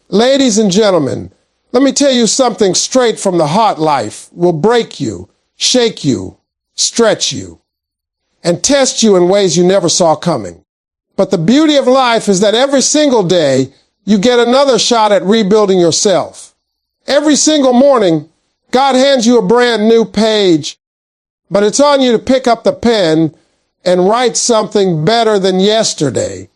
Ladies and gentlemen, let me tell you something straight from the heart. Life will break you, shake you, stretch you, and test you in ways you never saw coming. But the beauty of life is that every single day you get another shot at rebuilding yourself. Every single morning, God hands you a brand new page, but it's on you to pick up the pen and write something better than yesterday.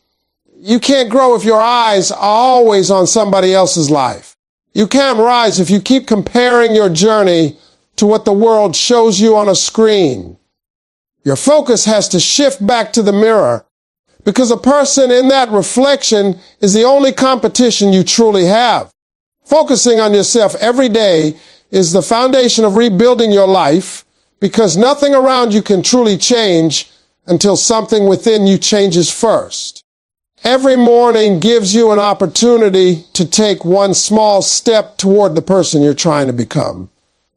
You can't grow if your eyes are always on somebody else's life. You can't rise if you keep comparing your journey to what the world shows you on a screen. Your focus has to shift back to the mirror, because a person in that reflection is the only competition you truly have. Focusing on yourself every day is the foundation of rebuilding your life, because nothing around you can truly change until something within you changes first. Every morning gives you an opportunity to take one small step toward the person you're trying to become.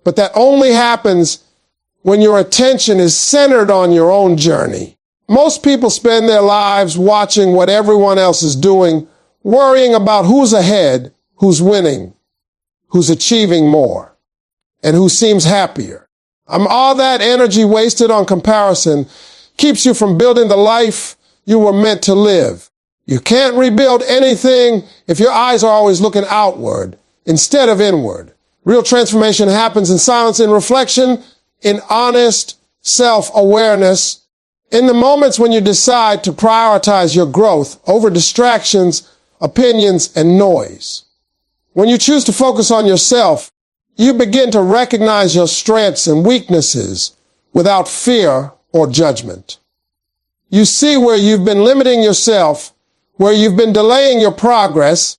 But that only happens when your attention is centered on your own journey. Most people spend their lives watching what everyone else is doing, worrying about who's ahead, who's winning, who's achieving more, and who seems happier. All that energy wasted on comparison keeps you from building the life you were meant to live. You can't rebuild anything if your eyes are always looking outward instead of inward. Real transformation happens in silence, in reflection, in honest self-awareness, in the moments when you decide to prioritize your growth over distractions, opinions, and noise. When you choose to focus on yourself, you begin to recognize your strengths and weaknesses without fear or judgment. You see where you've been limiting yourself, where you've been delaying your progress,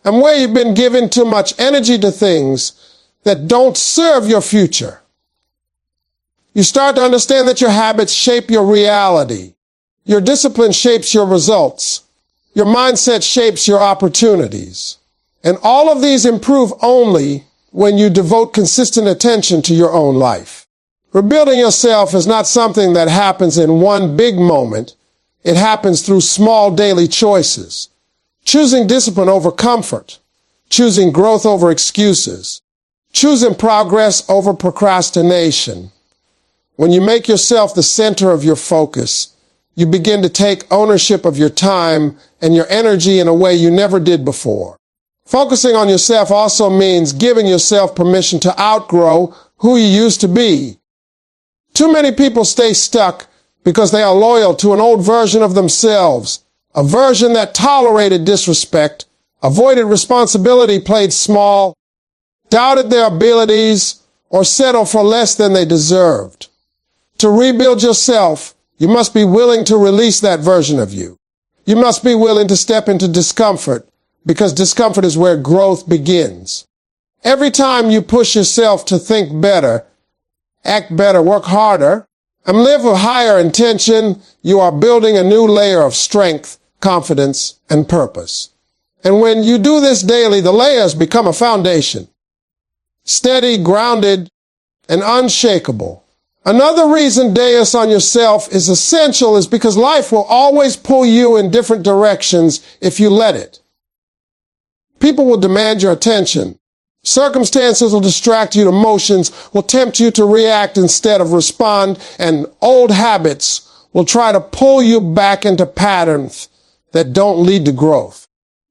and where you've been giving too much energy to things that don't serve your future. You start to understand that your habits shape your reality. Your discipline shapes your results. Your mindset shapes your opportunities. And all of these improve only when you devote consistent attention to your own life. Rebuilding yourself is not something that happens in one big moment. It happens through small daily choices. Choosing discipline over comfort. Choosing growth over excuses. Choosing progress over procrastination. When you make yourself the center of your focus, you begin to take ownership of your time and your energy in a way you never did before. Focusing on yourself also means giving yourself permission to outgrow who you used to be. Too many people stay stuck because they are loyal to an old version of themselves, a version that tolerated disrespect, avoided responsibility, played small, doubted their abilities, or settled for less than they deserved. To rebuild yourself, you must be willing to release that version of you. You must be willing to step into discomfort, because discomfort is where growth begins. Every time you push yourself to think better, act better, work harder, and live with higher intention, you are building a new layer of strength, confidence, and purpose. And when you do this daily, the layers become a foundation. Steady, grounded, and unshakable. Another reason dais on yourself is essential is because life will always pull you in different directions if you let it. People will demand your attention. Circumstances will distract you. Emotions will tempt you to react instead of respond, and old habits will try to pull you back into patterns that don't lead to growth.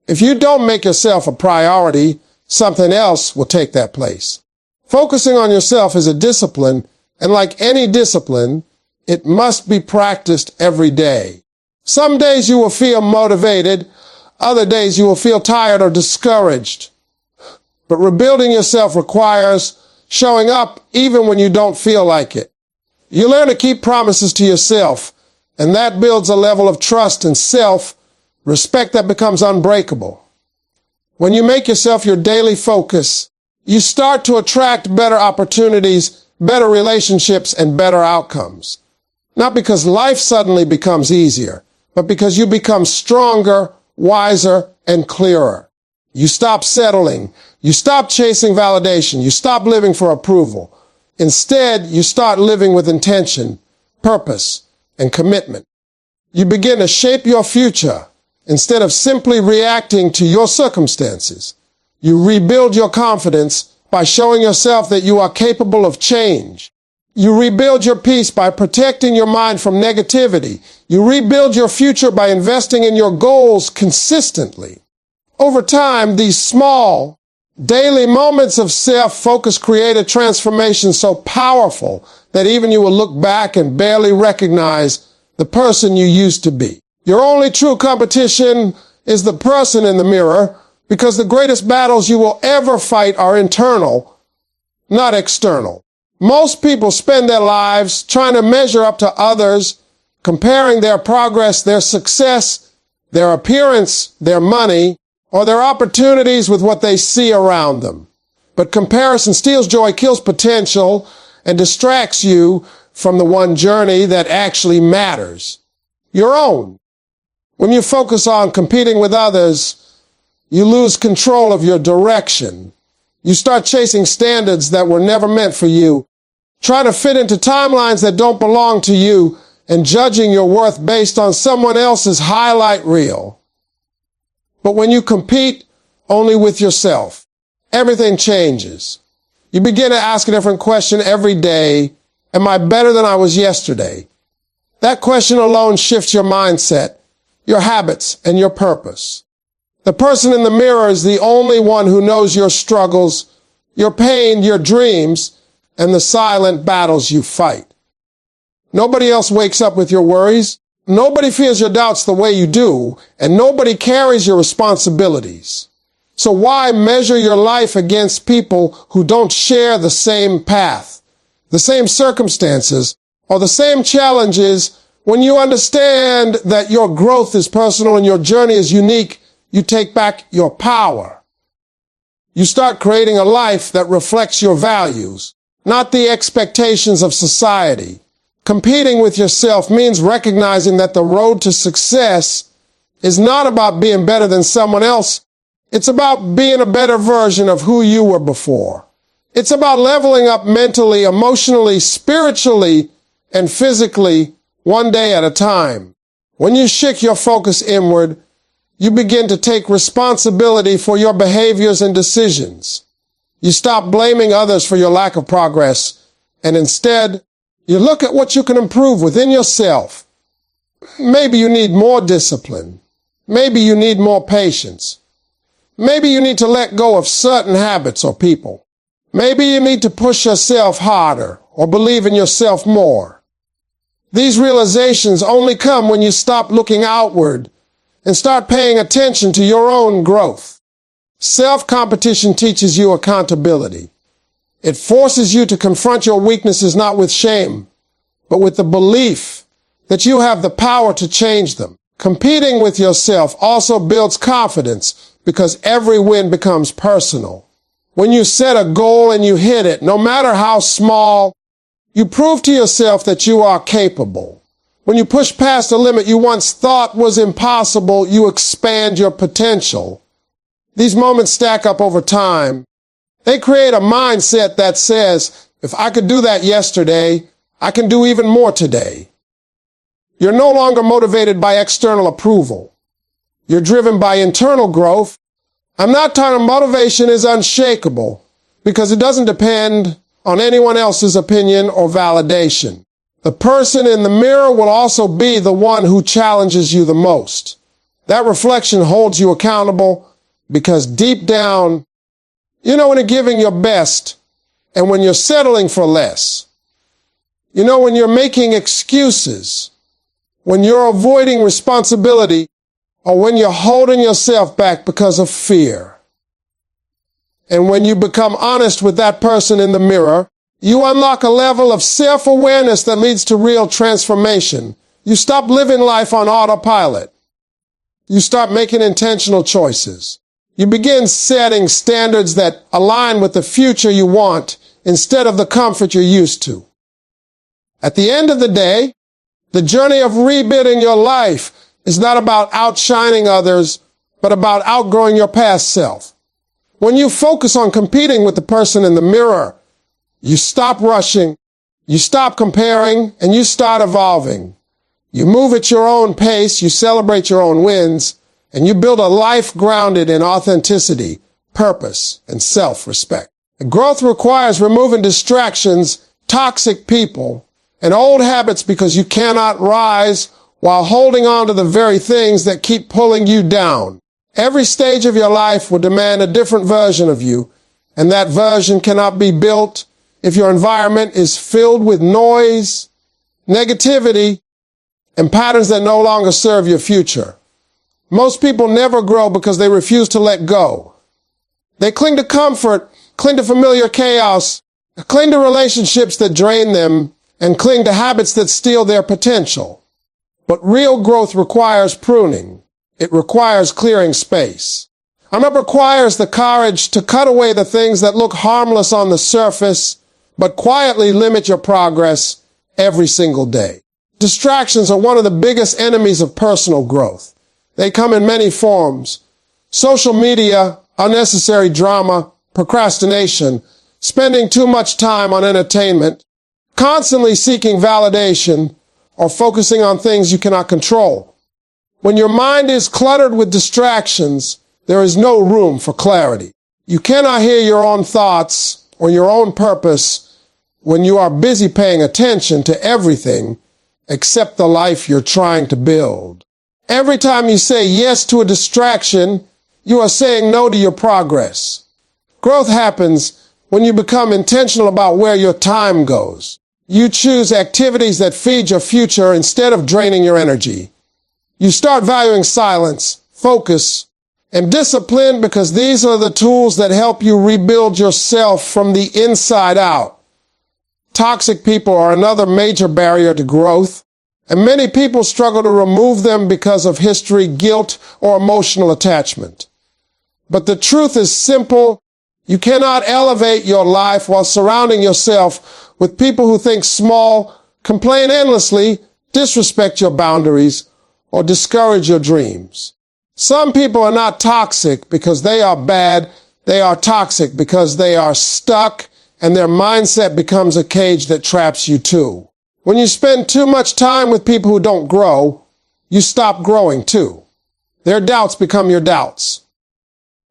If you don't make yourself a priority, something else will take that place. Focusing on yourself is a discipline, and like any discipline, it must be practiced every day. Some days you will feel motivated, other days you will feel tired or discouraged. But rebuilding yourself requires showing up even when you don't feel like it. You learn to keep promises to yourself, and that builds a level of trust and self-respect that becomes unbreakable. When you make yourself your daily focus, you start to attract better opportunities, better relationships, and better outcomes. Not because life suddenly becomes easier, but because you become stronger, wiser, and clearer. You stop settling. You stop chasing validation. You stop living for approval. Instead, you start living with intention, purpose, and commitment. You begin to shape your future, Instead of simply reacting to your circumstances, you rebuild your confidence by showing yourself that you are capable of change. You rebuild your peace by protecting your mind from negativity. You rebuild your future by investing in your goals consistently. Over time, these small, daily moments of self-focus create a transformation so powerful that even you will look back and barely recognize the person you used to be. Your only true competition is the person in the mirror, because the greatest battles you will ever fight are internal, not external. Most people spend their lives trying to measure up to others, comparing their progress, their success, their appearance, their money, or their opportunities with what they see around them. But comparison steals joy, kills potential, and distracts you from the one journey that actually matters, your own. When you focus on competing with others, you lose control of your direction. You start chasing standards that were never meant for you, trying to fit into timelines that don't belong to you, and judging your worth based on someone else's highlight reel. But when you compete only with yourself, everything changes. You begin to ask a different question every day. Am I better than I was yesterday? That question alone shifts your mindset, your habits, and your purpose. The person in the mirror is the only one who knows your struggles, your pain, your dreams, and the silent battles you fight. Nobody else wakes up with your worries. Nobody feels your doubts the way you do, and nobody carries your responsibilities. So why measure your life against people who don't share the same path, the same circumstances, or the same challenges? When you understand that your growth is personal and your journey is unique, you take back your power. You start creating a life that reflects your values, not the expectations of society. Competing with yourself means recognizing that the road to success is not about being better than someone else. It's about being a better version of who you were before. It's about leveling up mentally, emotionally, spiritually, and physically, one day at a time. When you shift your focus inward, you begin to take responsibility for your behaviors and decisions. You stop blaming others for your lack of progress, and instead, you look at what you can improve within yourself. Maybe you need more discipline. Maybe you need more patience. Maybe you need to let go of certain habits or people. Maybe you need to push yourself harder or believe in yourself more. These realizations only come when you stop looking outward and start paying attention to your own growth. Self-competition teaches you accountability. It forces you to confront your weaknesses not with shame, but with the belief that you have the power to change them. Competing with yourself also builds confidence because every win becomes personal. When you set a goal and you hit it, no matter how small, you prove to yourself that you are capable. When you push past a limit you once thought was impossible, you expand your potential. These moments stack up over time. They create a mindset that says, if I could do that yesterday, I can do even more today. You're no longer motivated by external approval. You're driven by internal growth. I'm not talking motivation is unshakable because it doesn't depend on anyone else's opinion or validation. The person in the mirror will also be the one who challenges you the most. That reflection holds you accountable because deep down, you know when you're giving your best and when you're settling for less. You know when you're making excuses, when you're avoiding responsibility, or when you're holding yourself back because of fear. And when you become honest with that person in the mirror, you unlock a level of self-awareness that leads to real transformation. You stop living life on autopilot. You start making intentional choices. You begin setting standards that align with the future you want instead of the comfort you're used to. At the end of the day, the journey of rebuilding your life is not about outshining others, but about outgrowing your past self. When you focus on competing with the person in the mirror, you stop rushing, you stop comparing, and you start evolving. You move at your own pace, you celebrate your own wins, and you build a life grounded in authenticity, purpose, and self-respect. Growth requires removing distractions, toxic people, and old habits because you cannot rise while holding on to the very things that keep pulling you down. Every stage of your life will demand a different version of you, and that version cannot be built if your environment is filled with noise, negativity, and patterns that no longer serve your future. Most people never grow because they refuse to let go. They cling to comfort, cling to familiar chaos, cling to relationships that drain them, and cling to habits that steal their potential. But real growth requires pruning. It requires clearing space. It requires the courage to cut away the things that look harmless on the surface, but quietly limit your progress every single day. Distractions are one of the biggest enemies of personal growth. They come in many forms. Social media, unnecessary drama, procrastination, spending too much time on entertainment, constantly seeking validation, or focusing on things you cannot control. When your mind is cluttered with distractions, there is no room for clarity. You cannot hear your own thoughts or your own purpose when you are busy paying attention to everything except the life you're trying to build. Every time you say yes to a distraction, you are saying no to your progress. Growth happens when you become intentional about where your time goes. You choose activities that feed your future instead of draining your energy. You start valuing silence, focus, and discipline because these are the tools that help you rebuild yourself from the inside out. Toxic people are another major barrier to growth, and many people struggle to remove them because of history, guilt, or emotional attachment. But the truth is simple. You cannot elevate your life while surrounding yourself with people who think small, complain endlessly, disrespect your boundaries, or discourage your dreams. Some people are not toxic because they are bad. They are toxic because they are stuck, and their mindset becomes a cage that traps you too. When you spend too much time with people who don't grow, you stop growing too. Their doubts become your doubts.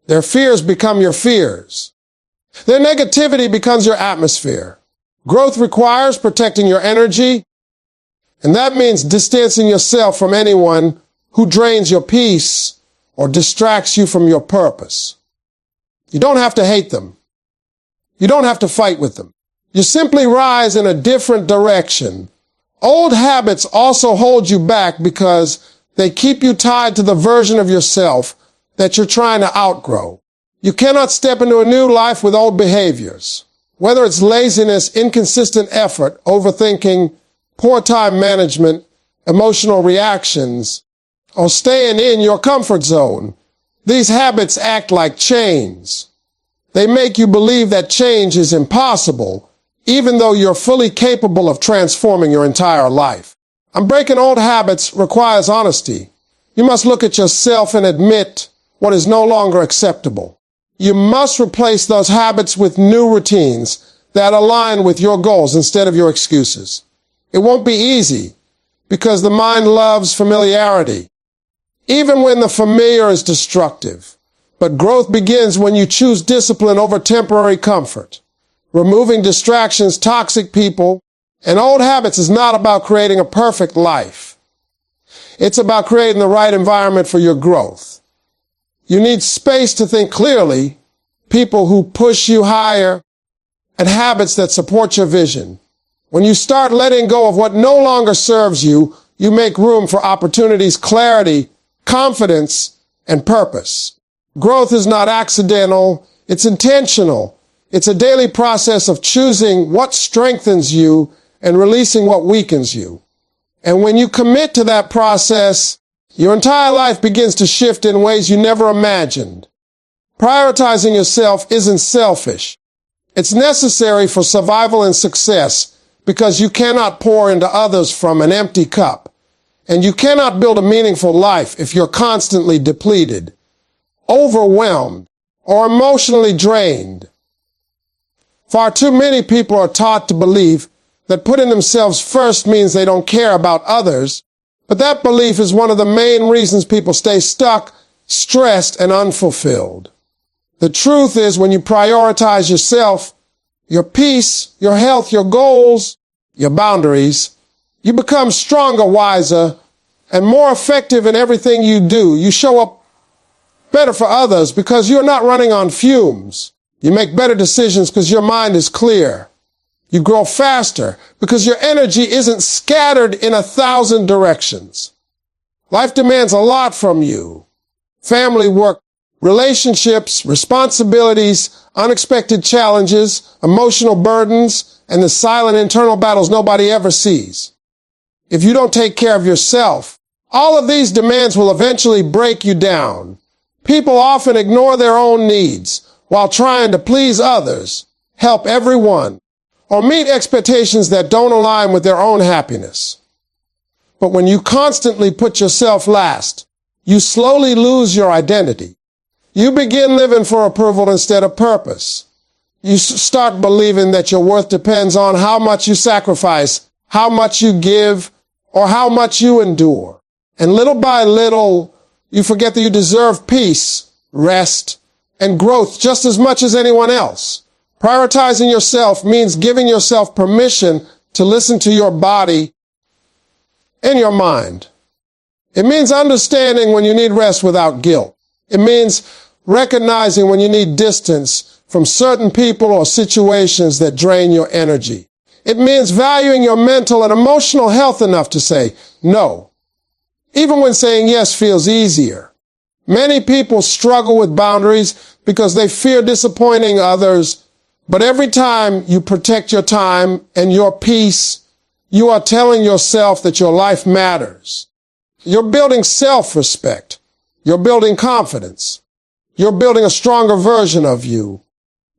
Their fears become your fears. Their negativity becomes your atmosphere. Growth requires protecting your energy, and that means distancing yourself from anyone who drains your peace or distracts you from your purpose. You don't have to hate them. You don't have to fight with them. You simply rise in a different direction. Old habits also hold you back because they keep you tied to the version of yourself that you're trying to outgrow. You cannot step into a new life with old behaviors. Whether it's laziness, inconsistent effort, overthinking, poor time management, emotional reactions, or staying in your comfort zone, these habits act like chains. They make you believe that change is impossible, even though you're fully capable of transforming your entire life. Breaking old habits requires honesty. You must look at yourself and admit what is no longer acceptable. You must replace those habits with new routines that align with your goals instead of your excuses. It won't be easy because the mind loves familiarity, even when the familiar is destructive. But growth begins when you choose discipline over temporary comfort. Removing distractions, toxic people, and old habits is not about creating a perfect life. It's about creating the right environment for your growth. You need space to think clearly, people who push you higher, and habits that support your vision. When you start letting go of what no longer serves you, you make room for opportunities, clarity, confidence, and purpose. Growth is not accidental, it's intentional. It's a daily process of choosing what strengthens you and releasing what weakens you. And when you commit to that process, your entire life begins to shift in ways you never imagined. Prioritizing yourself isn't selfish. It's necessary for survival and success because you cannot pour into others from an empty cup. And you cannot build a meaningful life if you're constantly depleted, overwhelmed, or emotionally drained. Far too many people are taught to believe that putting themselves first means they don't care about others, but that belief is one of the main reasons people stay stuck stressed, and unfulfilled. The truth is, when you prioritize yourself, your peace, your health, your goals, your boundaries, you become stronger, wiser, and more effective in everything you do. You show up better for others because you're not running on fumes. You make better decisions because your mind is clear. You grow faster because your energy isn't scattered in 1,000 directions. Life demands a lot from you. Family, work, relationships, responsibilities, unexpected challenges, emotional burdens, and the silent internal battles nobody ever sees. If you don't take care of yourself, all of these demands will eventually break you down. People often ignore their own needs while trying to please others, help everyone, or meet expectations that don't align with their own happiness. But when you constantly put yourself last, you slowly lose your identity. You begin living for approval instead of purpose. You start believing that your worth depends on how much you sacrifice, how much you give, or how much you endure. And little by little, you forget that you deserve peace, rest, and growth just as much as anyone else. Prioritizing yourself means giving yourself permission to listen to your body and your mind. It means understanding when you need rest without guilt. It means recognizing when you need distance from certain people or situations that drain your energy. It means valuing your mental and emotional health enough to say no, even when saying yes feels easier. Many people struggle with boundaries because they fear disappointing others, but every time you protect your time and your peace, you are telling yourself that your life matters. You're building self-respect. You're building confidence. You're building a stronger version of you.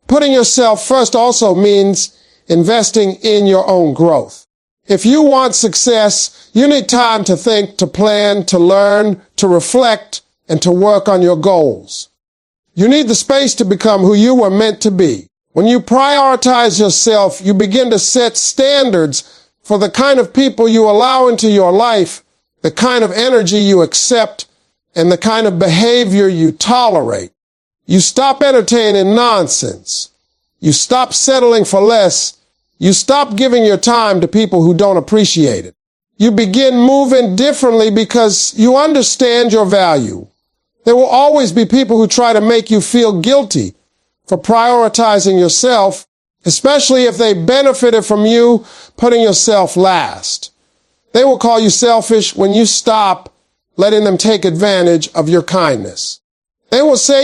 Putting yourself first also means investing in your own growth. If you want success, you need time to think, to plan, to learn, to reflect, and to work on your goals. You need the space to become who you were meant to be. When you prioritize yourself, you begin to set standards for the kind of people you allow into your life, the kind of energy you accept, and the kind of behavior you tolerate. You stop entertaining nonsense. You stop settling for less. You stop giving your time to people who don't appreciate it. You begin moving differently because you understand your value. There will always be people who try to make you feel guilty for prioritizing yourself, especially if they benefited from you putting yourself last. They will call you selfish when you stop letting them take advantage of your kindness. They will say